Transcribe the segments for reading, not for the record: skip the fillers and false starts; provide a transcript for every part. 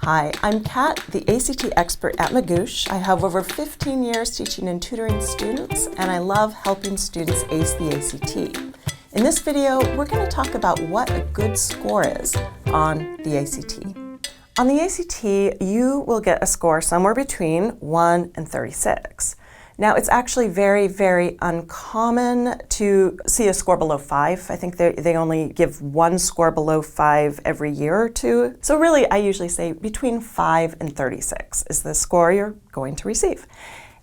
Hi, I'm Kat, the ACT expert at Magoosh. I have over 15 years teaching and tutoring students, and I love helping students ace the ACT. In this video, we're going to talk about what a good score is on the ACT. On the ACT, you will get a score somewhere between 1 and 36. Now, it's actually very, very uncommon to see a score below 5. I think they only give one score below 5 every year or two. So really, I usually say between 5 and 36 is the score you're going to receive.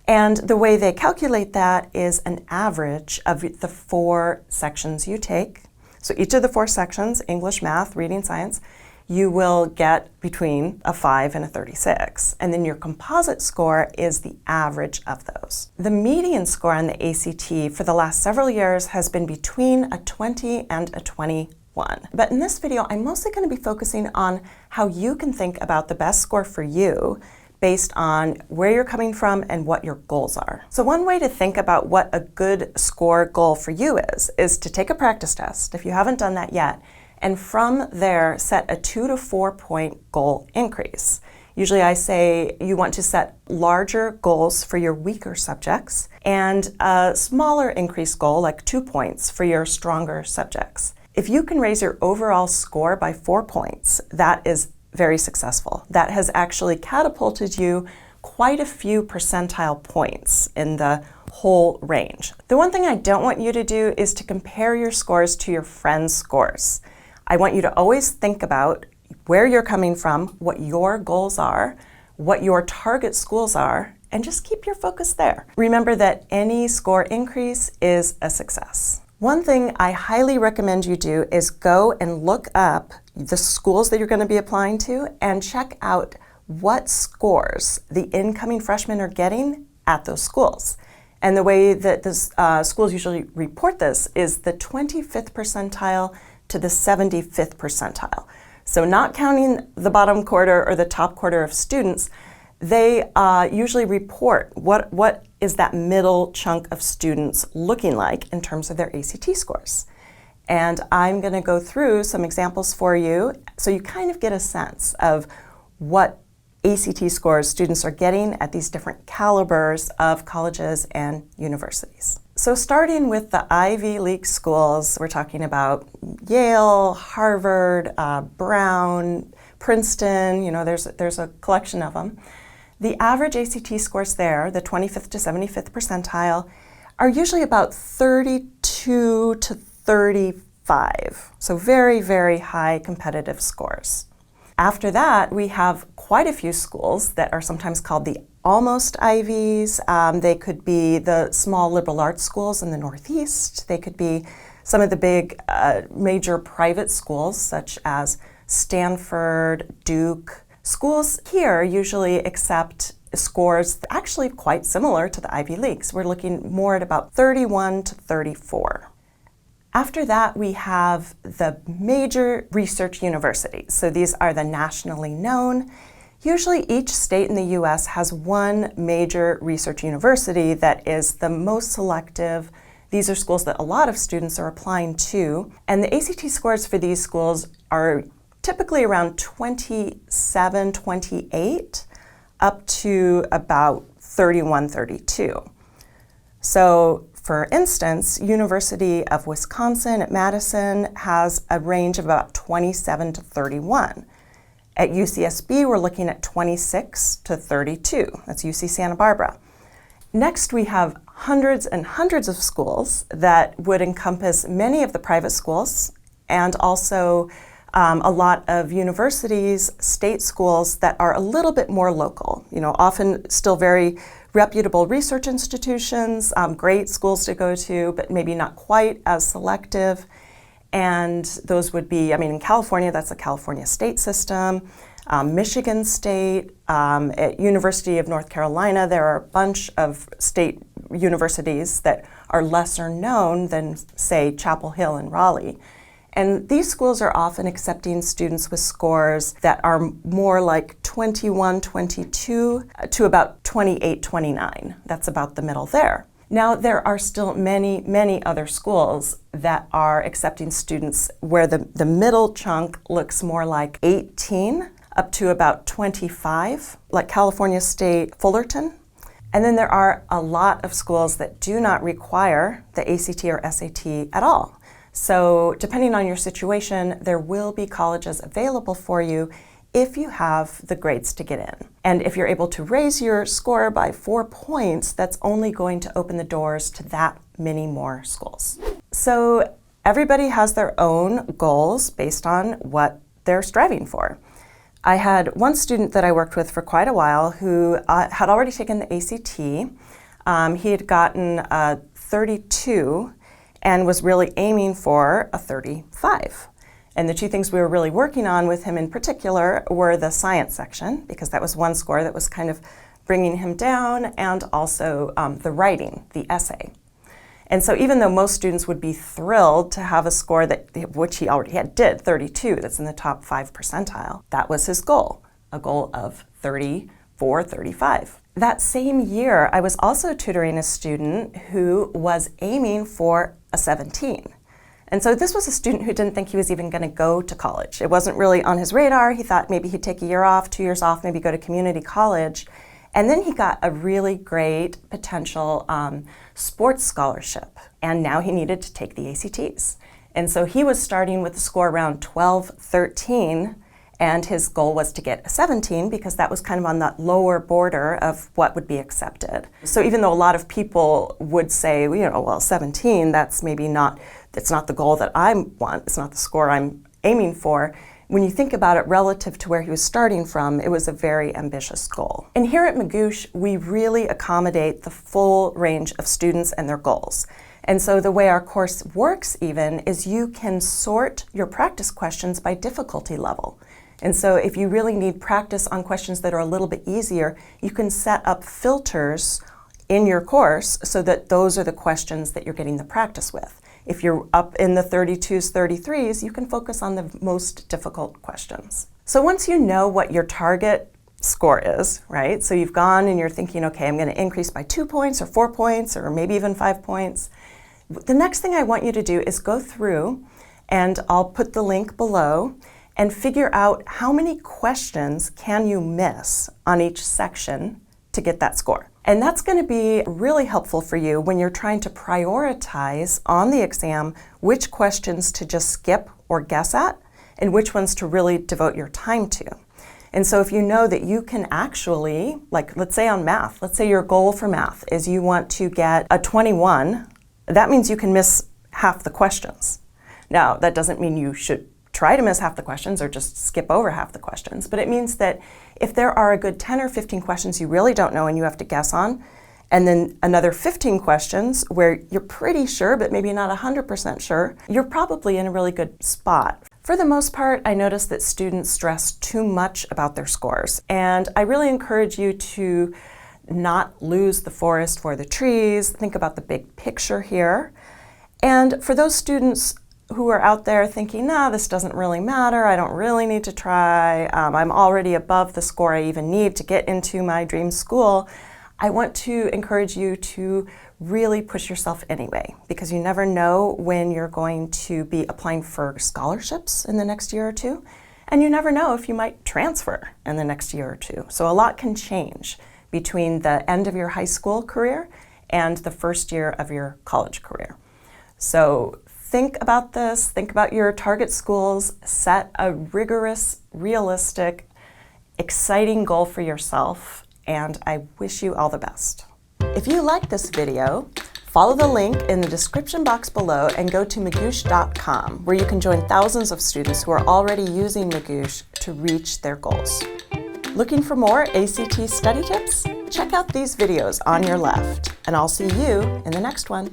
And the way they calculate that is an average of the 4 sections you take. So each of the 4 sections, English, math, reading, science, you will get between a 5 and a 36. And then your composite score is the average of those. The median score on the ACT for the last several years has been between a 20 and a 21. But in this video, I'm mostly going to be focusing on how you can think about the best score for you based on where you're coming from and what your goals are. So one way to think about what a good score goal for you is to take a practice test, if you haven't done that yet, and from there, set a 2 to 4 point goal increase. Usually I say you want to set larger goals for your weaker subjects and a smaller increase goal, like 2 points, for your stronger subjects. If you can raise your overall score by 4 points, that is very successful. That has actually catapulted you quite a few percentile points in the whole range. The one thing I don't want you to do is to compare your scores to your friends' scores. I want you to always think about where you're coming from, what your goals are, what your target schools are, and just keep your focus there. Remember that any score increase is a success. One thing I highly recommend you do is go and look up the schools that you're going to be applying to and check out what scores the incoming freshmen are getting at those schools. And the way that the schools usually report this is the 25th percentile to the 75th percentile. So not counting the bottom quarter or the top quarter of students, they usually report what is that middle chunk of students looking like in terms of their ACT scores. And I'm going to go through some examples for you so you kind of get a sense of what ACT scores students are getting at these different calibers of colleges and universities. So starting with the Ivy League schools, we're talking about Yale, Harvard, Brown, Princeton, there's a collection of them. The average ACT scores there, the 25th to 75th percentile, are usually about 32 to 35. So very, very high competitive scores. After that, we have quite a few schools that are sometimes called the almost Ivies. They could be the small liberal arts schools in the Northeast. They could be some of the big major private schools such as Stanford, Duke. Schools here usually accept scores actually quite similar to the Ivy Leagues. We're looking more at about 31 to 34. After that, we have the major research universities. So these are the nationally known. Usually each state in the US has one major research university that is the most selective. These are schools that a lot of students are applying to. And the ACT scores for these schools are typically around 27, 28, up to about 31, 32. So for instance, University of Wisconsin at Madison has a range of about 27 to 31. At UCSB, we're looking at 26 to 32. That's UC Santa Barbara. Next, we have hundreds and hundreds of schools that would encompass many of the private schools and also a lot of universities, state schools that are a little bit more local, often still very reputable research institutions, great schools to go to, but maybe not quite as selective. And those would be, in California, that's the California state system, Michigan State, at University of North Carolina, there are a bunch of state universities that are lesser known than, say, Chapel Hill and Raleigh. And these schools are often accepting students with scores that are more like 21, 22 to about 28, 29. That's about the middle there. Now, there are still many, many other schools that are accepting students where the middle chunk looks more like 18 up to about 25, like California State Fullerton. And then there are a lot of schools that do not require the ACT or SAT at all. So depending on your situation, there will be colleges available for you if you have the grades to get in. And if you're able to raise your score by 4 points, that's only going to open the doors to that many more schools. So everybody has their own goals based on what they're striving for. I had one student that I worked with for quite a while who had already taken the ACT. He had gotten a 32 and was really aiming for a 35. And the two things we were really working on with him in particular were the science section, because that was one score that was kind of bringing him down, and also the writing, the essay. And so even though most students would be thrilled to have a score which he already did, 32, that's in the top 5 percentile, that was his goal, a goal of 34, 35. That same year, I was also tutoring a student who was aiming for a 17. And so this was a student who didn't think he was even going to go to college. It wasn't really on his radar. He thought maybe he'd take a year off, 2 years off, maybe go to community college. And then he got a really great potential sports scholarship, and now he needed to take the ACTs. And so he was starting with a score around 12, 13, and his goal was to get a 17 because that was kind of on that lower border of what would be accepted. So even though a lot of people would say, well, 17, that's maybe not, it's not the goal that I want, it's not the score I'm aiming for, when you think about it relative to where he was starting from, it was a very ambitious goal. And here at Magoosh, we really accommodate the full range of students and their goals. And so the way our course works even is you can sort your practice questions by difficulty level. And so if you really need practice on questions that are a little bit easier, you can set up filters in your course so that those are the questions that you're getting the practice with. If you're up in the 32s, 33s, you can focus on the most difficult questions. So once you know what your target score is, right? So you've gone and you're thinking, okay, I'm going to increase by 2 points or 4 points or maybe even 5 points. The next thing I want you to do is go through, and I'll put the link below, and figure out how many questions can you miss on each section to get that score. And that's going to be really helpful for you when you're trying to prioritize on the exam which questions to just skip or guess at and which ones to really devote your time to. And so if you know that you can actually, like let's say on math, let's say your goal for math is you want to get a 21, that means you can miss half the questions. Now, that doesn't mean you should try to miss half the questions or just skip over half the questions, but it means that if there are a good 10 or 15 questions you really don't know and you have to guess on, and then another 15 questions where you're pretty sure but maybe not 100% sure, you're probably in a really good spot. For the most part, I notice that students stress too much about their scores, and I really encourage you to not lose the forest for the trees, think about the big picture here. And for those students who are out there thinking, nah, this doesn't really matter, I don't really need to try, I'm already above the score I even need to get into my dream school, I want to encourage you to really push yourself anyway, because you never know when you're going to be applying for scholarships in the next year or two, and you never know if you might transfer in the next year or two. So a lot can change between the end of your high school career and the first year of your college career. So think about this, think about your target schools, set a rigorous, realistic, exciting goal for yourself, and I wish you all the best. If you like this video, follow the link in the description box below and go to magoosh.com, where you can join thousands of students who are already using Magoosh to reach their goals. Looking for more ACT study tips? Check out these videos on your left, and I'll see you in the next one.